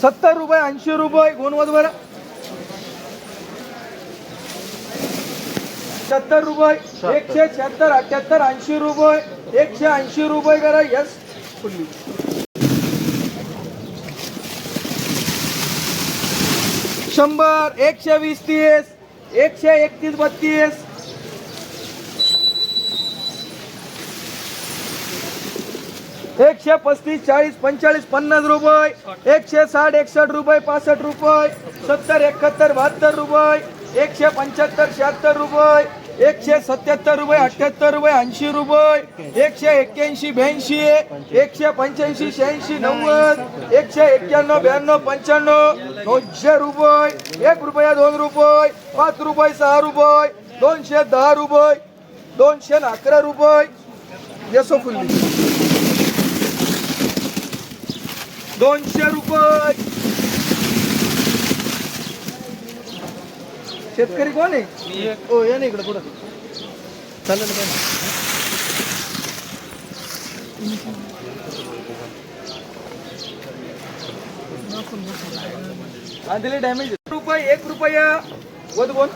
₹70 ₹80 गोनवत बरं ₹70 176 78 ₹80 ₹180 करा yes fully 100 120 30 131 32 135 40 45 ₹50 160 61 ₹65 70 71 72 175 76 177 78 80 181 82 185 86 90 191 92 95 ₹900 ₹1 ₹2 ₹5 ₹6 ₹210 ₹211 यसो fully ₹200 शेतकरी कोण आहे ओ या ना इकडे पुढं चालेल काय आधीले डॅमेज ₹1 वध कोण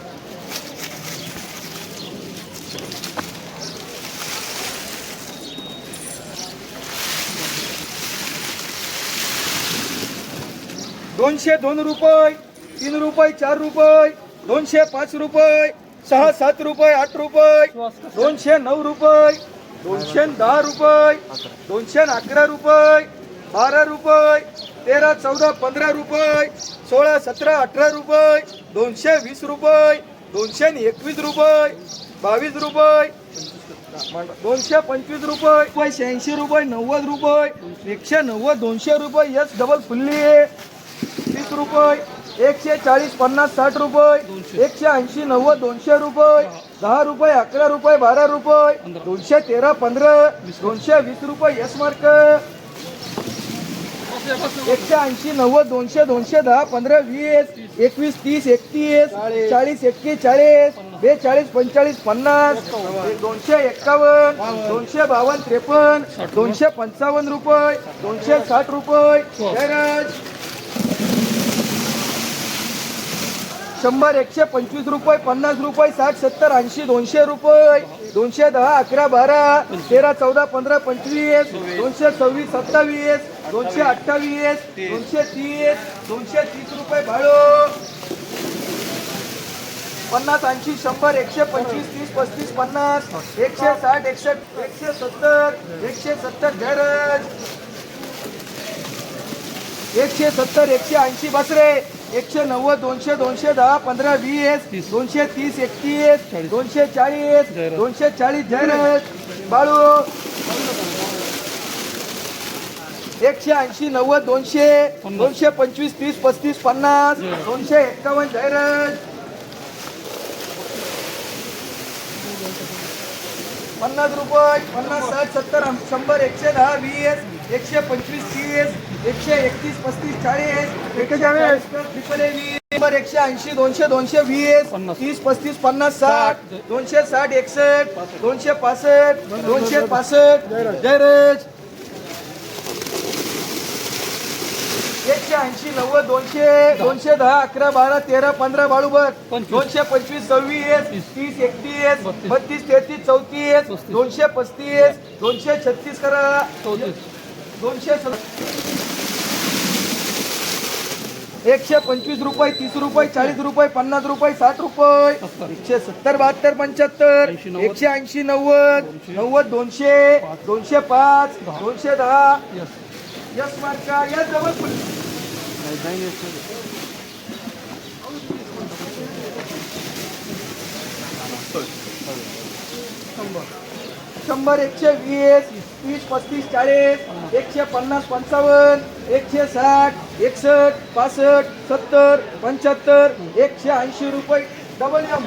₹202 ₹3 ₹4 ₹205 ₹6 7 ₹8 ₹209 210 211 ₹12 13 14 15 16 17 18 220 221 22 ₹225 86 90 190 200 yes double fully ₹30 140 50 60 180 90 200 ₹10 11 12 213 15 220 yes mark 180 90 200 210 15 20 21 30 31 40 41 42 45 50 251 252 53 255 260 Jayraj 100 125 50 60 70 80 200 210 11 12 13 14 15 25 226 27 228 230 230 भाडो 50 80 100 125 30 35 50 160 170 170 Jayraj 170 180 बसरे 190 200 210 15 20 230 31 240 240 Jayraj Balu 180 90 200 225 30 35 50 251 Jayraj 50 50 60 70 100 110 20 125 30 131 35 40 140 180 200 220 30 35 50 60 260 61 265 265 Jayraj 180 90 200 210 11 12 13 15 बाळूबर 225 26 30 31 32 33 34 235 236 करा 200 125 रुपये 30 रुपये 40 रुपये 50 रुपये 60 रुपये 170 72 75 180 90 90 200 205 210 यस मार्का या जवळ 100 120 30 35 40 150 55 160 61 65 70 75 180 रुपये डबल एम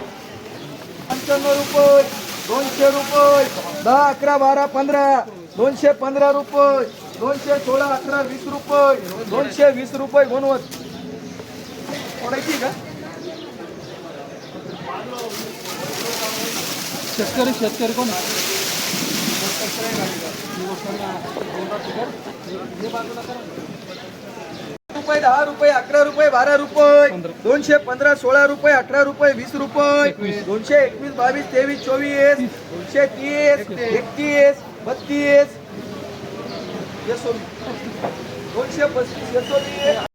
95 रुपये 200 रुपये 10 11 12 15 215 रुपये 216 18 20 रुपये 220 रुपये गुणवत पडायची का शेतकरी कोण रुपये 10 रुपये 11 रुपये 12 रुपये 215 16 रुपये 18 रुपये 20 रुपये 221 22 23 24 230 31 32 235 236